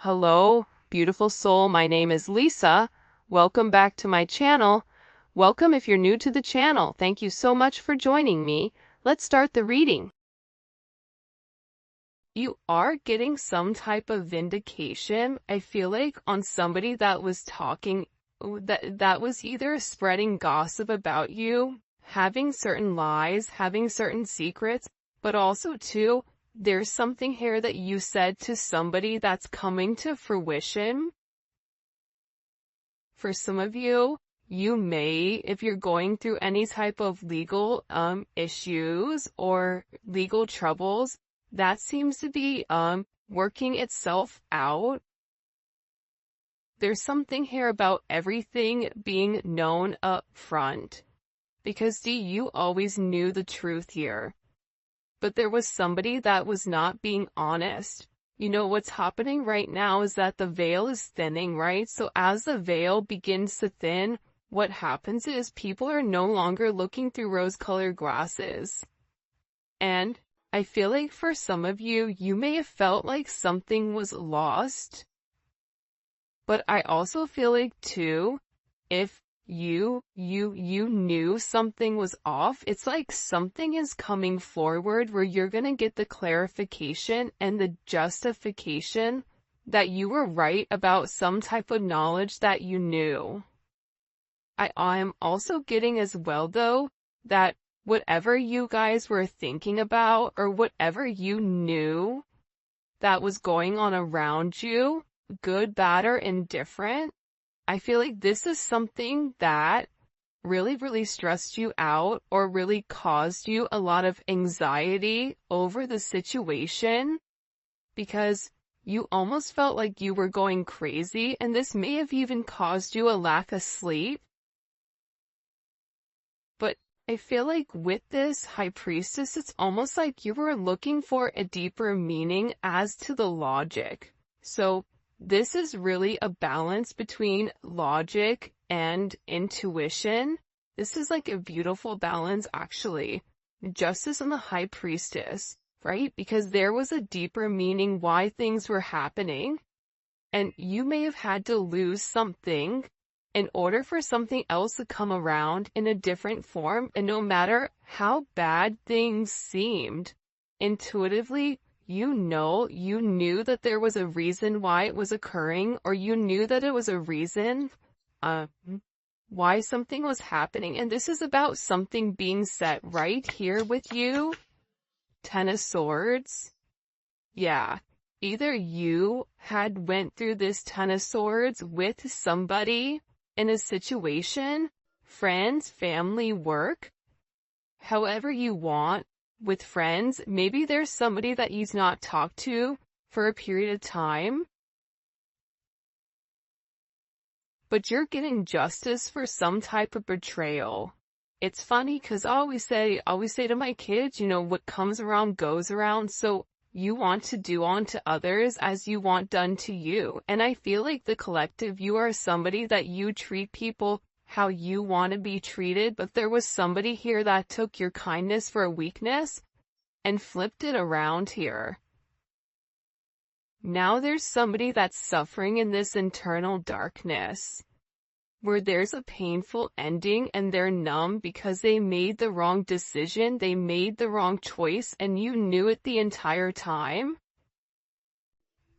Hello, beautiful soul. My name is Lisa. Welcome back to my channel. Welcome if you're new to the channel. Thank you so much for joining me. Let's start the reading. You are getting some type of vindication, I feel like, on somebody that was talking, that was either spreading gossip about you, having certain lies, having certain secrets, but also too, there's something here that you said to somebody that's coming to fruition. For some of you, you may, if you're going through any type of legal issues or legal troubles, that seems to be working itself out. There's something here about everything being known up front. Because you always knew the truth here. But there was somebody that was not being honest. You know, what's happening right now is that the veil is thinning, right? So as the veil begins to thin, what happens is people are no longer looking through rose-colored glasses. And I feel like for some of you, you may have felt like something was lost. But I also feel like too, if you knew something was off, it's like something is coming forward where you're gonna get the clarification and the justification that you were right about some type of knowledge that you knew. I'm also getting as well though, that whatever you guys were thinking about or whatever you knew that was going on around you, good, bad, or indifferent, I feel like this is something that really stressed you out or really caused you a lot of anxiety over the situation because you almost felt like you were going crazy, and this may have even caused you a lack of sleep. But I feel like with this High Priestess, it's almost like you were looking for a deeper meaning as to the logic. So this is really a balance between logic and intuition. This is like a beautiful balance, actually. Justice and the High Priestess, right? Because there was a deeper meaning why things were happening. And you may have had to lose something in order for something else to come around in a different form. And no matter how bad things seemed, intuitively, you knew that there was a reason why it was occurring, or you knew that it was a reason why something was happening. And this is about something being set right here with you. Ten of Swords. Yeah. Either you had went through this Ten of Swords with somebody in a situation, friends, family, work, however you want. With friends, maybe there's somebody that you've not talked to for a period of time, but you're getting justice for some type of betrayal. It's funny because I always say to my kids, you know, what comes around goes around. So you want to do unto others as you want done to you. And I feel like the collective, you are somebody that you treat people how you want to be treated, but there was somebody here that took your kindness for a weakness and flipped it around here. Now there's somebody that's suffering in this internal darkness, where there's a painful ending and they're numb because they made the wrong decision, they made the wrong choice, and you knew it the entire time.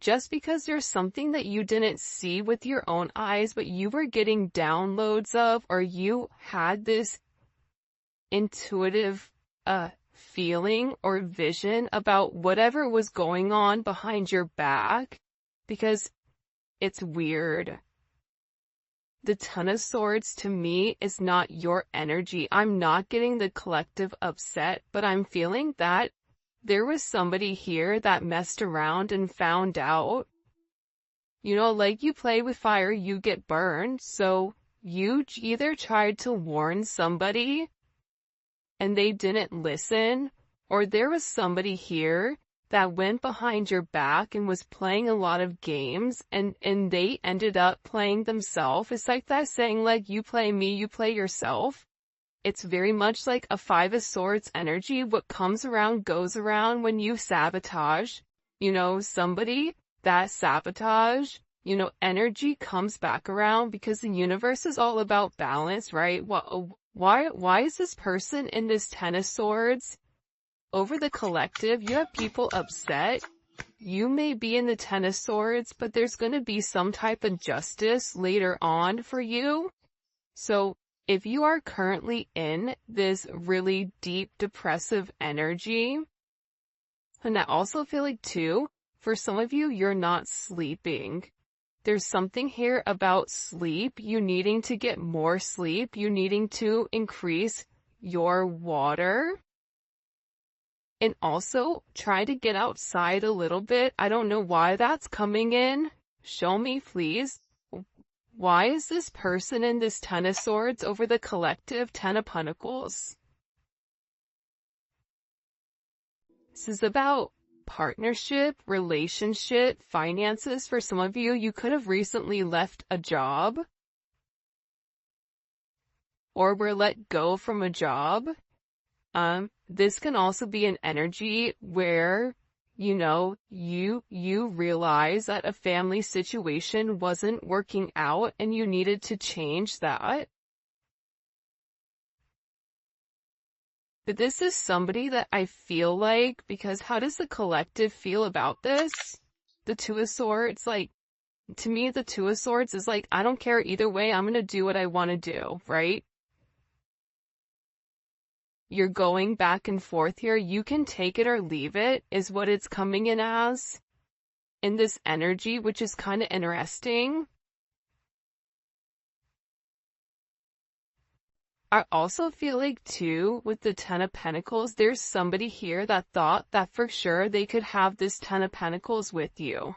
Just because there's something that you didn't see with your own eyes, but you were getting downloads of, or you had this intuitive feeling or vision about whatever was going on behind your back, because it's weird. The Ten of Swords to me is not your energy. I'm not getting the collective upset, but I'm feeling that there was somebody here that messed around and found out. You know, like you play with fire, you get burned. So you either tried to warn somebody and they didn't listen, or there was somebody here that went behind your back and was playing a lot of games, and they ended up playing themselves. It's like that saying, like, you play me, you play yourself. It's very much like a Five of Swords energy. What comes around goes around when you sabotage, you know, somebody. that sabotage, energy comes back around because the universe is all about balance, right? Why is this person in this Ten of Swords? Over the collective, you have people upset. You may be in the Ten of Swords, but there's going to be some type of justice later on for you. So if you are currently in this really deep depressive energy, and I also feel like too, for some of you, you're not sleeping. There's something here about sleep, you needing to get more sleep, you needing to increase your water. And also, try to get outside a little bit. I don't know why that's coming in. Show me, please. Why is this person in this Ten of Swords over the collective Ten of Pentacles? This is about partnership, relationship, finances. For some of you, you could have recently left a job or were let go from a job. This can also be an energy where, you realize that a family situation wasn't working out and you needed to change that. But this is somebody that I feel like, because how does the collective feel about this? The Two of Swords, to me, the Two of Swords is I don't care either way, I'm gonna do what I want to do, right? You're going back and forth here. You can take it or leave it, is what it's coming in as. In this energy, which is kind of interesting. I also feel like too, with the Ten of Pentacles, there's somebody here that thought that for sure they could have this Ten of Pentacles with you.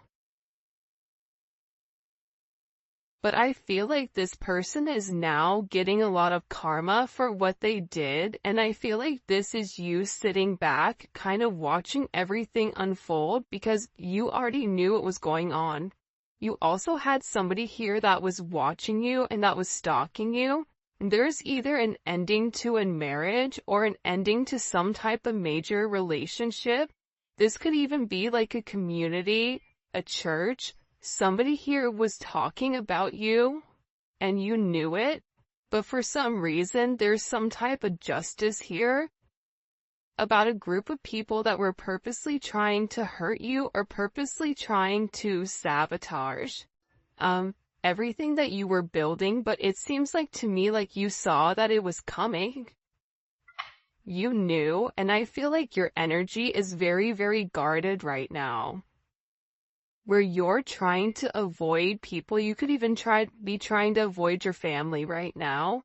But I feel like this person is now getting a lot of karma for what they did, and I feel like this is you sitting back, kind of watching everything unfold because you already knew what was going on. You also had somebody here that was watching you and that was stalking you. There's either an ending to a marriage or an ending to some type of major relationship. This could even be like a community, a church. Somebody here was talking about you, and you knew it, but for some reason, there's some type of justice here about a group of people that were purposely trying to hurt you or purposely trying to sabotage everything that you were building, but it seems like to me like you saw that it was coming. You knew, and I feel like your energy is very, very guarded right now. Where you're trying to avoid people, you could even be trying to avoid your family right now.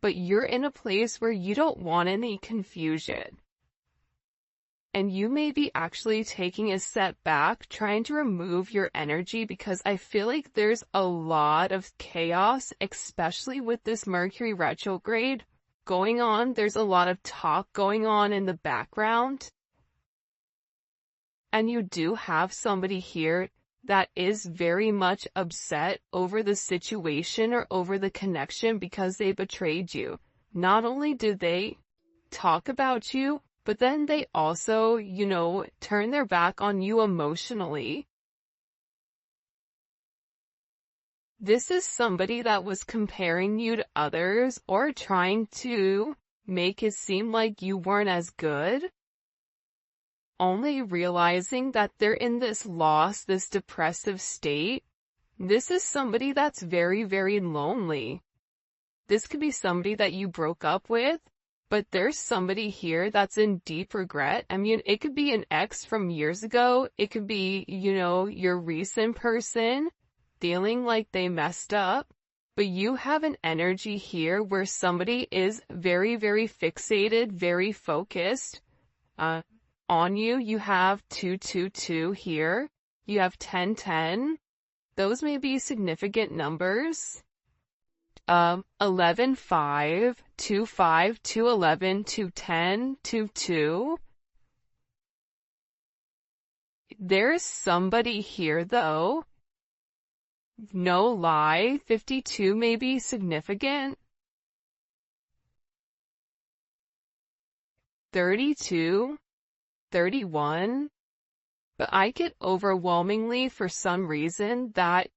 But you're in a place where you don't want any confusion. And you may be actually taking a step back, trying to remove your energy because I feel like there's a lot of chaos, especially with this Mercury retrograde going on. There's a lot of talk going on in the background. And you do have somebody here that is very much upset over the situation or over the connection because they betrayed you. Not only did they talk about you, but then they also, turn their back on you emotionally. This is somebody that was comparing you to others or trying to make it seem like you weren't as good. Only realizing that they're in this loss, this depressive state. This is somebody that's very, very lonely. This could be somebody that you broke up with, but there's somebody here that's in deep regret. I mean, it could be an ex from years ago. It could be, your recent person feeling like they messed up. But you have an energy here where somebody is very, very fixated, very focused, on you. You have 222 here. You have 1010. Those may be significant numbers. 11, 5, 2, 5, 2, 11, 2, 10, 2, 2. There's somebody here though. No lie, 52 may be significant. 32. 31, But I get overwhelmingly for some reason that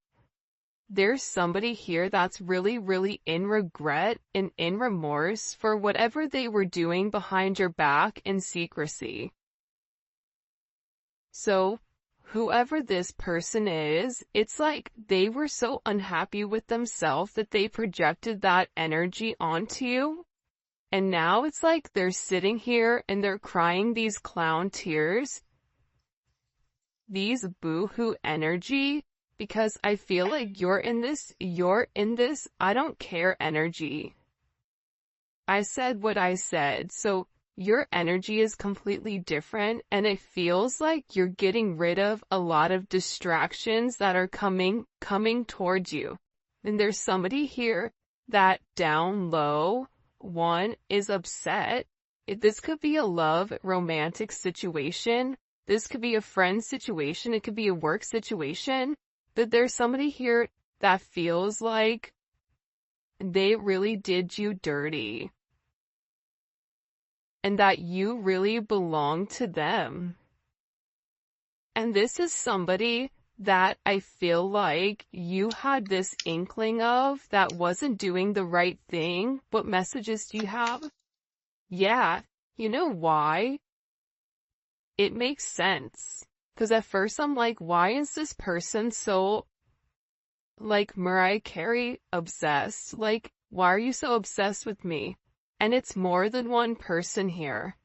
there's somebody here that's really, really in regret and in remorse for whatever they were doing behind your back in secrecy. So, whoever this person is, it's like they were so unhappy with themselves that they projected that energy onto you. And now it's like they're sitting here and they're crying these clown tears, these boo-hoo energy, because I feel like you're in this, I don't care energy. I said what I said, so your energy is completely different, and it feels like you're getting rid of a lot of distractions that are coming towards you. And there's somebody here that down low, one, is upset. This could be a love, romantic situation. This could be a friend situation. It could be a work situation. But there's somebody here that feels like they really did you dirty, and that you really belong to them. And this is somebody that I feel like you had this inkling of that wasn't doing the right thing. What messages do you have? Yeah, you know why? It makes sense. Because at first I'm like, why is this person so, like, Mariah Carey obsessed? Like, why are you so obsessed with me? And it's more than one person here.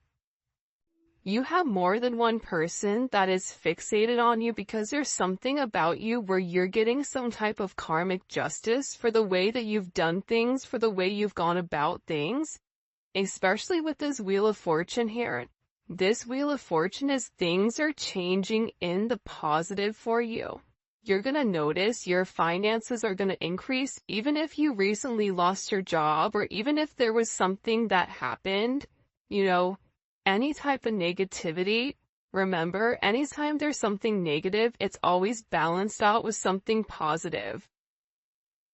You have more than one person that is fixated on you because there's something about you where you're getting some type of karmic justice for the way that you've done things, for the way you've gone about things, especially with this Wheel of Fortune here. This Wheel of Fortune is things are changing in the positive for you. You're going to notice your finances are going to increase even if you recently lost your job, or even if there was something that happened, any type of negativity. Remember, anytime there's something negative, it's always balanced out with something positive.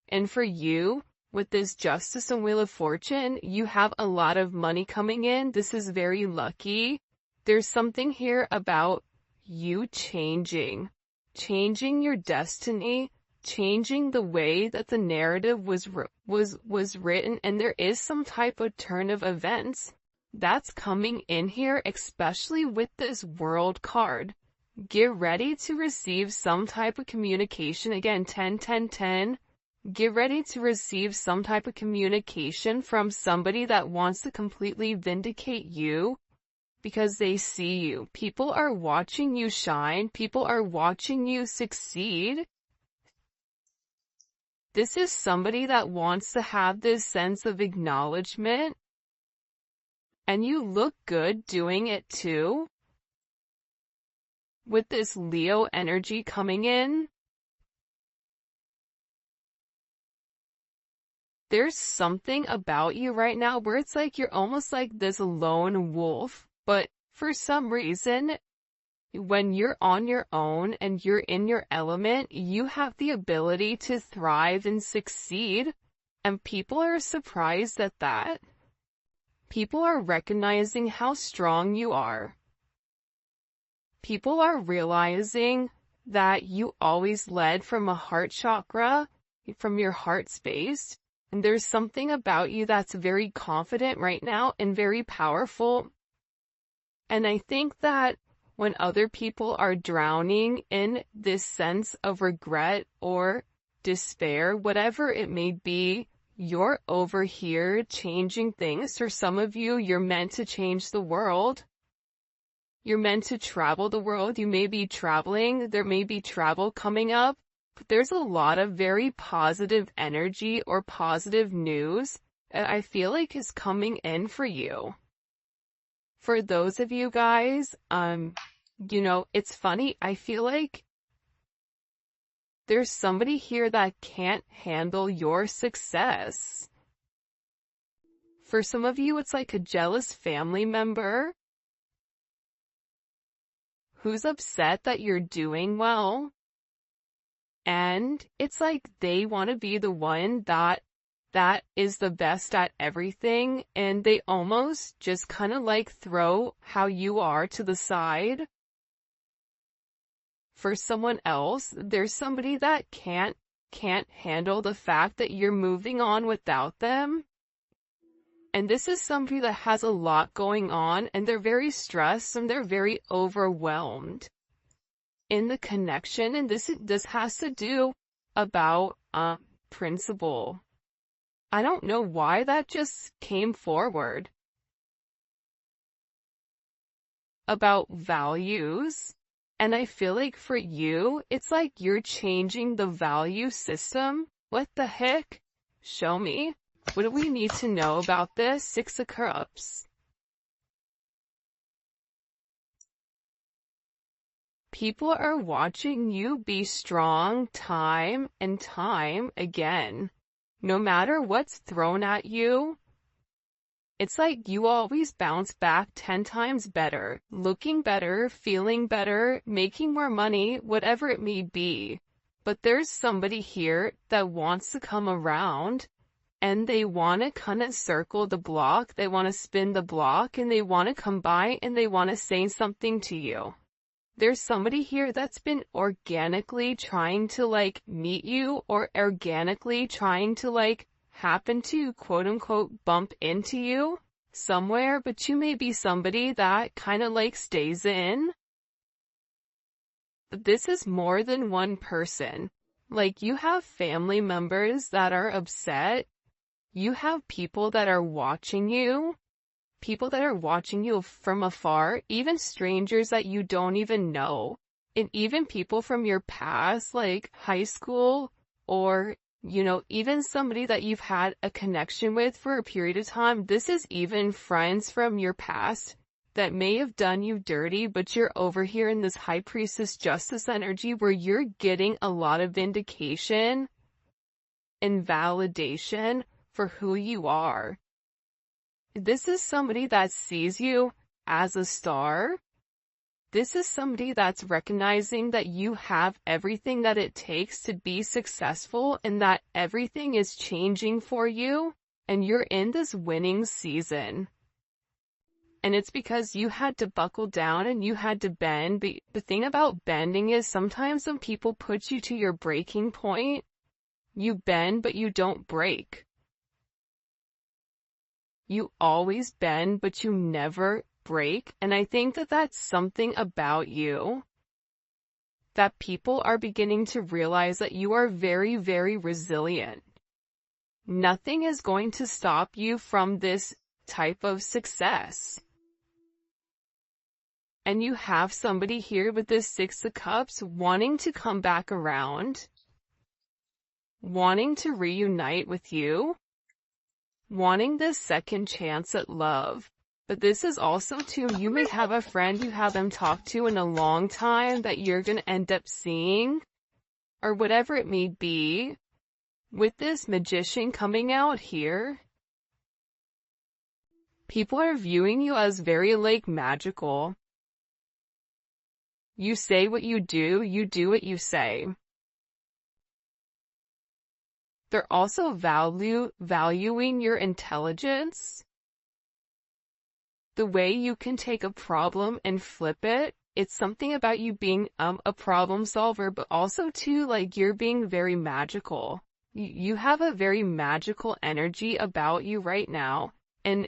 And for you, with this Justice and Wheel of Fortune, you have a lot of money coming in. This is very lucky. There's something here about you changing your destiny, changing the way that the narrative was written, and there is some type of turn of events that's coming in here, especially with this World card. Get ready to receive some type of communication. Again, 10, 10, 10. Get ready to receive some type of communication from somebody that wants to completely vindicate you because they see you. People are watching you shine. People are watching you succeed. This is somebody that wants to have this sense of acknowledgement. And you look good doing it too. With this Leo energy coming in, there's something about you right now where it's like you're almost like this lone wolf, but for some reason, when you're on your own and you're in your element, you have the ability to thrive and succeed, and people are surprised at that. People are recognizing how strong you are. People are realizing that you always led from a heart chakra, from your heart space, and there's something about you that's very confident right now and very powerful. And I think that when other people are drowning in this sense of regret or despair, whatever it may be, you're over here changing things. For some of you, you're meant to change the world. You're meant to travel the world. You may be traveling. There may be travel coming up. But there's a lot of very positive energy or positive news that I feel like is coming in for you. For those of you guys, it's funny. I feel like there's somebody here that can't handle your success. For some of you, it's like a jealous family member who's upset that you're doing well. And it's like they want to be the one that is the best at everything, and they almost just kind of like throw how you are to the side. for someone else. There's somebody that can't handle the fact that you're moving on without them. And this is somebody that has a lot going on, and they're very stressed and they're very overwhelmed in the connection. And this has to do about principle. I don't know why that just came forward. About values. And I feel like for you, it's like you're changing the value system. What the heck? Show me. What do we need to know about this? Six of Cups. People are watching you be strong time and time again. No matter what's thrown at you, it's like you always bounce back 10 times better, looking better, feeling better, making more money, whatever it may be. But there's somebody here that wants to come around, and they want to kind of circle the block, they want to spin the block, and they want to come by and they want to say something to you. There's somebody here that's been organically trying to like meet you, or organically trying to like happen to quote unquote bump into you somewhere, but you may be somebody that kind of like stays in. But this is more than one person. Like, you have family members that are upset. You have people that are watching you. People that are watching you from afar, even strangers that you don't even know. And even people from your past, like high school, or, you know, even somebody that you've had a connection with for a period of time. This is even friends from your past that may have done you dirty, but you're over here in this High Priestess Justice energy where you're getting a lot of vindication and validation for who you are. This is somebody that sees you as a star. This is somebody that's recognizing that you have everything that it takes to be successful, and that everything is changing for you, and you're in this winning season. And it's because you had to buckle down and you had to bend. But the thing about bending is sometimes when people put you to your breaking point, you bend but you don't break. You always bend, but you never break. And I think that that's something about you that people are beginning to realize, that you are very, very resilient. Nothing is going to stop you from this type of success. And you have somebody here with this Six of Cups wanting to come back around, wanting to reunite with you, wanting this second chance at love. But this is also too, you may have a friend you haven't talked to in a long time that you're going to end up seeing, or whatever it may be. With this Magician coming out here, people are viewing you as very like magical. You say what you do what you say. They're also valuing your intelligence. The way you can take a problem and flip it. It's something about you being a problem solver, but also too, like, you're being very magical. You have a very magical energy about you right now. And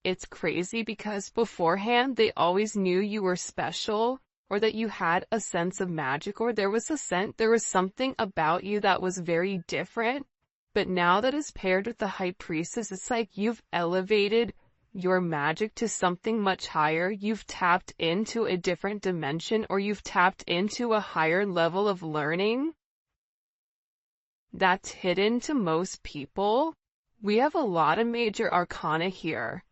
it's crazy because beforehand they always knew you were special, or that you had a sense of magic, or there was something about you that was very different. But now that is paired with the High Priestess, it's like you've elevated your magic to something much higher. You've tapped into a different dimension, or you've tapped into a higher level of learning that's hidden to most people. We have a lot of major arcana here.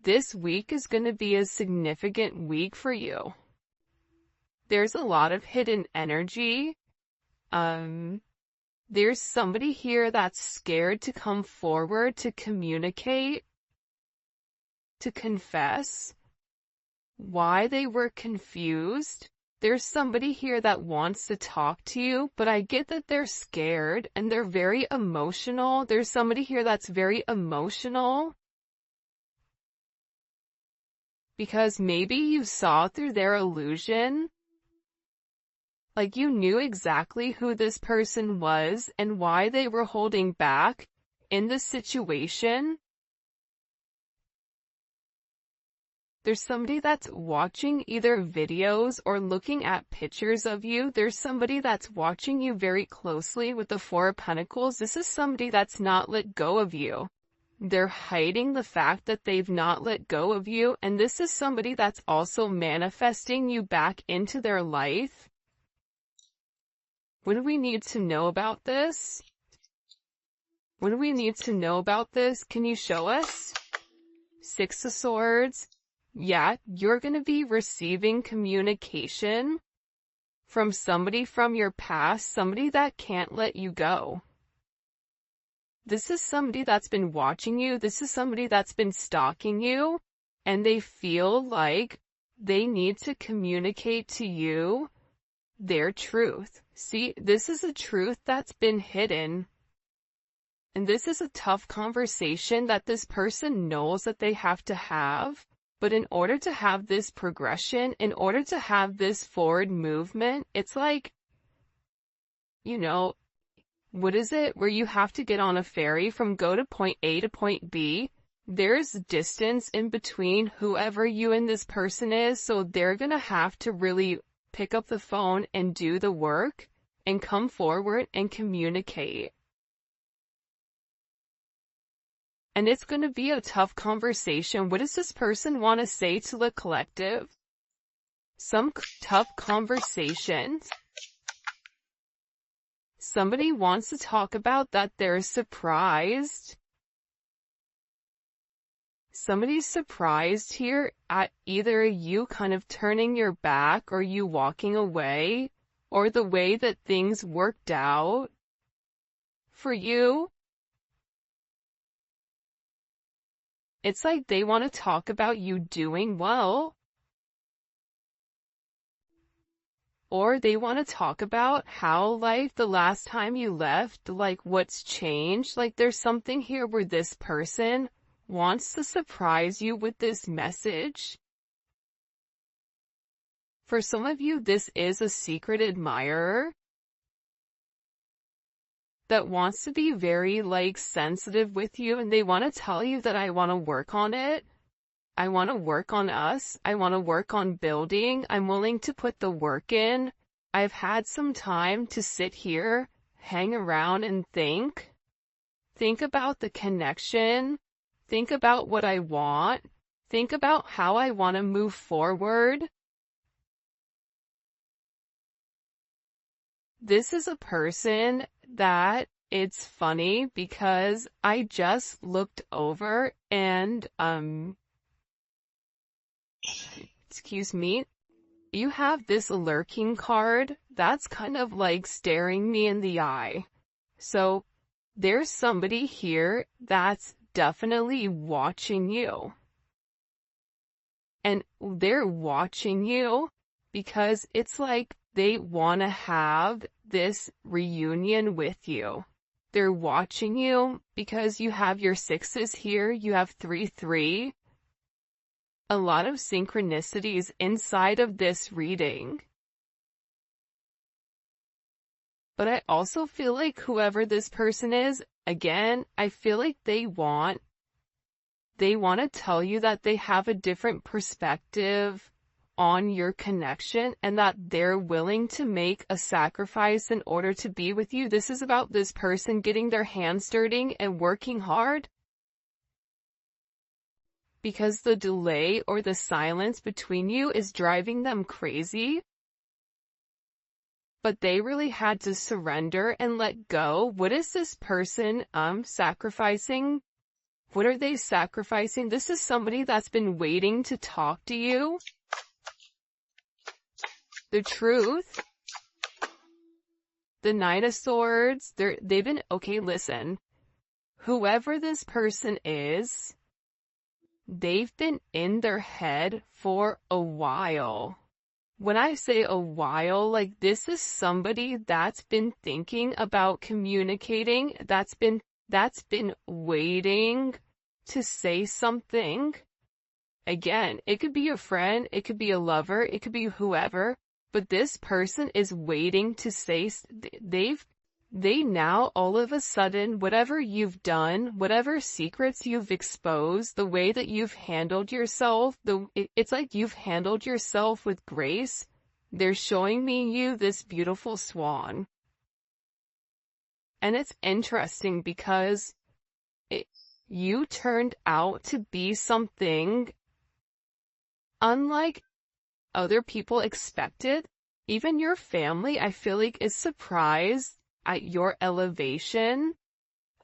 This week is going to be a significant week for you. There's a lot of hidden energy. There's somebody here that's scared to come forward, to communicate, to confess why they were confused. There's somebody here that wants to talk to you, but I get that they're scared and they're very emotional. There's somebody here that's very emotional because maybe you saw through their illusion. Like you knew exactly who this person was and why they were holding back in this situation. There's somebody that's watching either videos or looking at pictures of you. There's somebody that's watching you very closely with the Four of Pentacles. This is somebody that's not let go of you. They're hiding the fact that they've not let go of you. And this is somebody that's also manifesting you back into their life. What do we need to know about this? What do we need to know about this? Can you show us? Six of Swords. Yeah, you're going to be receiving communication from somebody from your past, somebody that can't let you go. This is somebody that's been watching you. This is somebody that's been stalking you, and they feel like they need to communicate to you their truth. See, this is a truth that's been hidden. And this is a tough conversation that this person knows that they have to have. But in order to have this progression, in order to have this forward movement, it's like, you know, what is it? Where you have to get on a ferry from go to point A to point B. There's distance in between whoever you and this person is, so they're gonna have to really pick up the phone and do the work and come forward and communicate. And it's going to be a tough conversation. What does this person want to say to the collective? Some tough conversations. Somebody wants to talk about that they're surprised. Somebody's surprised here at either you kind of turning your back or you walking away or the way that things worked out for you. It's like they want to talk about you doing well. Or they want to talk about how, like, the last time you left, like, what's changed. Like, there's something here where this person wants to surprise you with this message. For some of you, this is a secret admirer that wants to be very, like, sensitive with you, and they want to tell you that I want to work on it. I want to work on us. I want to work on building. I'm willing to put the work in. I've had some time to sit here, hang around and think. Think about the connection. Think about what I want. Think about how I want to move forward. This is a person that it's funny because I just looked over and, excuse me, you have this lurking card that's kind of like staring me in the eye. So there's somebody here that's definitely watching you. And they're watching you because it's like they want to have this reunion with you. They're watching you because you have your sixes here, you have 3-3. A lot of synchronicities inside of this reading. But I also feel like whoever this person is, again, I feel like they want to tell you that they have a different perspective on your connection and that they're willing to make a sacrifice in order to be with you. This is about this person getting their hands dirty and working hard. Because the delay or the silence between you is driving them crazy. But they really had to surrender and let go. What is this person sacrificing? What are they sacrificing? This is somebody that's been waiting to talk to you. The truth. The Knight of Swords. They've been, okay, listen. Whoever this person is, they've been in their head for a while. When I say a while, like this is somebody that's been thinking about communicating, that's been waiting to say something. Again, it could be a friend, it could be a lover, it could be whoever, but this person is waiting to say, they now all of a sudden, whatever you've done, whatever secrets you've exposed, the way that you've handled yourself, it's like you've handled yourself with grace. They're showing me you this beautiful swan. And it's interesting because you turned out to be something unlike other people expected. Even your family, I feel like, is surprised at your elevation.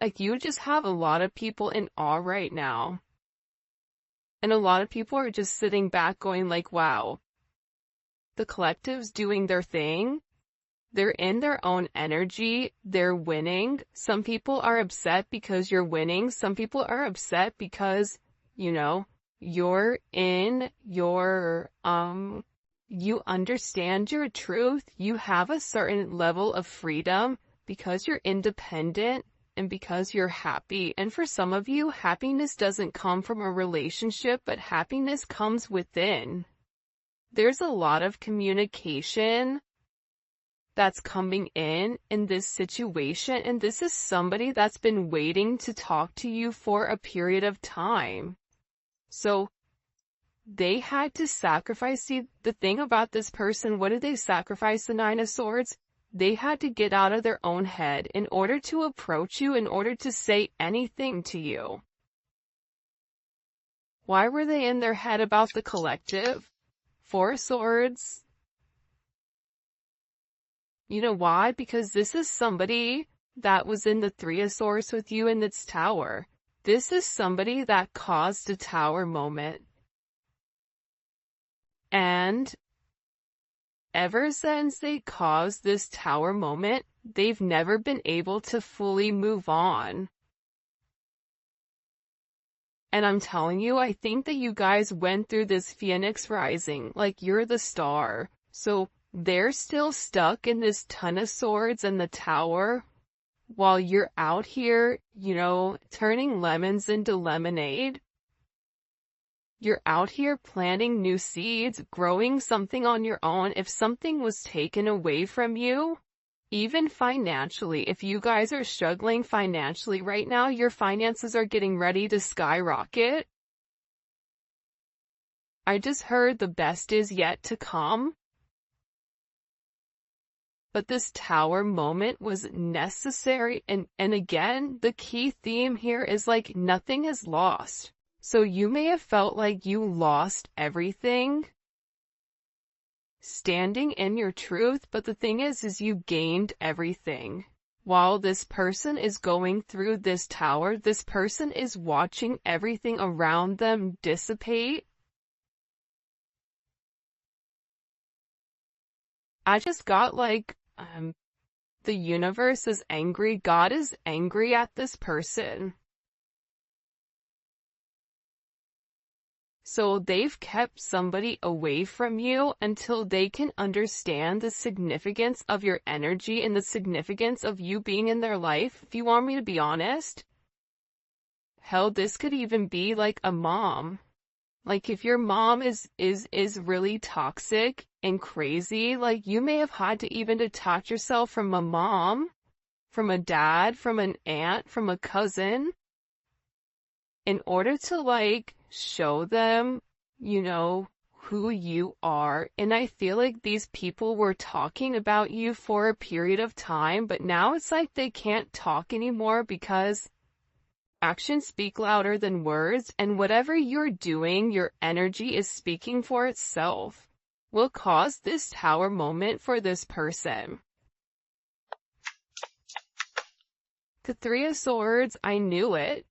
Like, you just have a lot of people in awe right now. And a lot of people are just sitting back going like, wow, the collective's doing their thing. They're in their own energy. They're winning. Some people are upset because you're winning. Some people are upset because, you know, you're in your, you understand your truth. You have a certain level of freedom because you're independent and because you're happy. And for some of you, happiness doesn't come from a relationship, but happiness comes within. There's a lot of communication that's coming in this situation, and this is somebody that's been waiting to talk to you for a period of time. So they had to sacrifice. See, the thing about this person, what did they sacrifice? The Nine of Swords? They had to get out of their own head in order to approach you, in order to say anything to you. Why were they in their head about the collective? Four of Swords. You know why? Because this is somebody that was in the Three of Swords with you in its tower. This is somebody that caused a tower moment. And ever since they caused this tower moment, they've never been able to fully move on. And I'm telling you, I think that you guys went through this Phoenix rising, like you're the star. So they're still stuck in this Ton of Swords and the tower, while you're out here, you know, turning lemons into lemonade. You're out here planting new seeds, growing something on your own. If something was taken away from you, even financially, if you guys are struggling financially right now, your finances are getting ready to skyrocket. I just heard the best is yet to come. But this tower moment was necessary, and again, the key theme here is like nothing is lost. So you may have felt like you lost everything standing in your truth, but the thing is you gained everything. While this person is going through this tower, this person is watching everything around them dissipate. I just got like, the universe is angry. God is angry at this person. So they've kept somebody away from you until they can understand the significance of your energy and the significance of you being in their life. If you want me to be honest, hell, this could even be like a mom. Like if your mom is really toxic and crazy, like you may have had to even detach yourself from a mom, from a dad, from an aunt, from a cousin, in order to like show them, you know, who you are. And I feel like these people were talking about you for a period of time, but now it's like they can't talk anymore because actions speak louder than words, and whatever you're doing, your energy is speaking for itself, will cause this tower moment for this person. The Three of Swords, I knew it.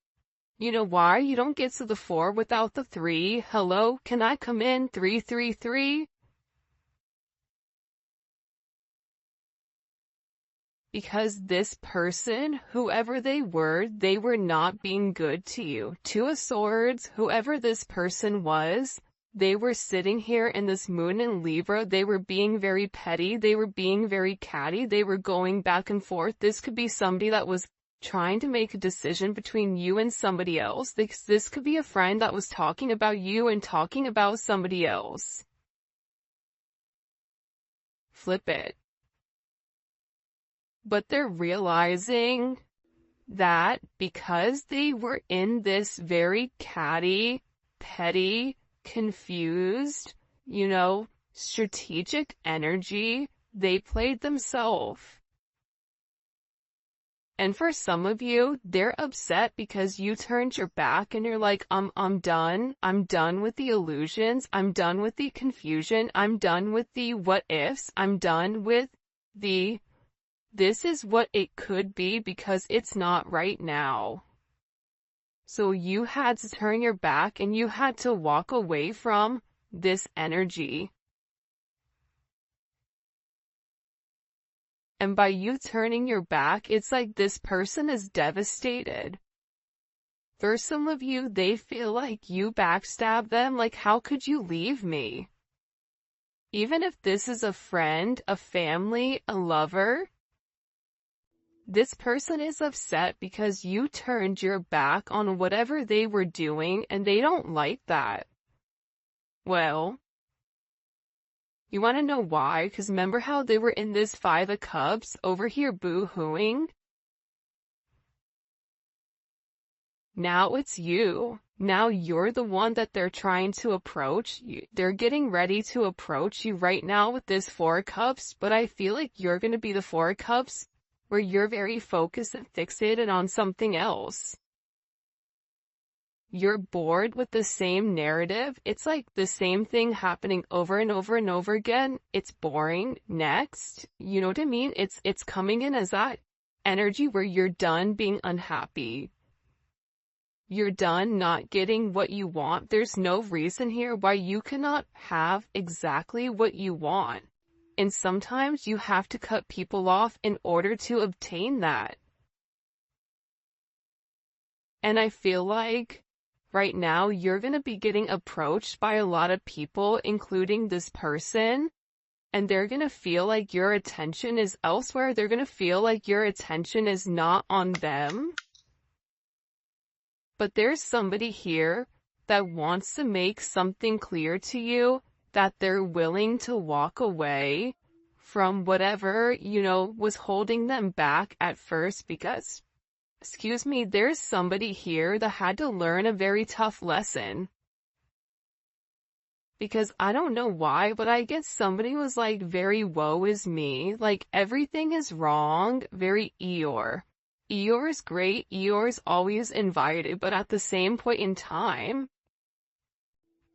You know why? You don't get to the 4 without the 3. Hello, can I come in? 333? Because this person, whoever they were not being good to you. Two of Swords, whoever this person was, they were sitting here in this moon in Libra. They were being very petty. They were being very catty. They were going back and forth. This could be somebody that was trying to make a decision between you and somebody else. This could be a friend that was talking about you and talking about somebody else. flip it. But they're realizing that because they were in this very catty, petty, confused, strategic energy, they played themselves. And for some of you, they're upset because you turned your back and you're like, I'm done. I'm done with the illusions. I'm done with the confusion. I'm done with the what ifs. I'm done with the this is what it could be because it's not right now. So you had to turn your back and you had to walk away from this energy. And by you turning your back, it's like this person is devastated. For some of you, they feel like you backstabbed them, like how could you leave me? Even if this is a friend, a family, a lover, this person is upset because you turned your back on whatever they were doing and they don't like that. Well, you want to know why? Because remember how they were in this Five of Cups over here boo-hooing? Now it's you. Now you're the one that they're trying to approach. They're getting ready to approach you right now with this Four of Cups, but I feel like you're going to be the Four of Cups where you're very focused and fixated on something else. You're bored with the same narrative. It's like the same thing happening over and over and over again. It's boring. Next. You know what I mean? It's coming in as that energy where you're done being unhappy. You're done not getting what you want. There's no reason here why you cannot have exactly what you want. And sometimes you have to cut people off in order to obtain that. And I feel like right now you're going to be getting approached by a lot of people, including this person, and they're going to feel like your attention is elsewhere. They're going to feel like your attention is not on them. But there's somebody here that wants to make something clear to you, that they're willing to walk away from whatever, was holding them back at first because, there's somebody here that had to learn a very tough lesson. Because I don't know why, but I guess somebody was like very woe is me, like everything is wrong, very Eeyore. Eeyore is great, Eeyore's always invited, but at the same point in time,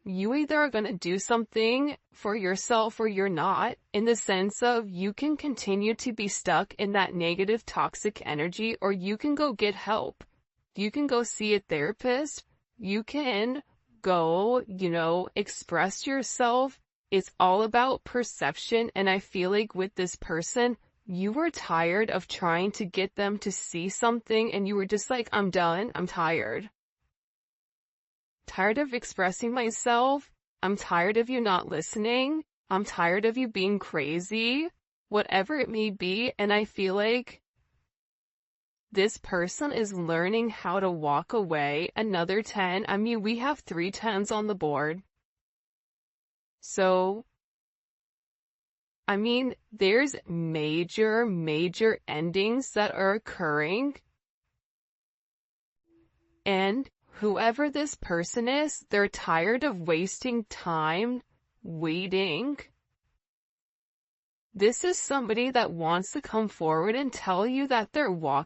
you either are going to do something for yourself or you're not, in the sense of you can continue to be stuck in that negative toxic energy, or you can go get help. You can go see a therapist. You can go, express yourself. It's all about perception. And I feel like with this person, you were tired of trying to get them to see something and you were just like, I'm done. I'm tired. Tired of expressing myself. I'm tired of you not listening. I'm tired of you being crazy. Whatever it may be. And I feel like this person is learning how to walk away. Another 10. I mean, we have 3 10s on the board. So, I mean, there's major endings that are occurring. And whoever this person is, they're tired of wasting time waiting. This is somebody that wants to come forward and tell you that they're walking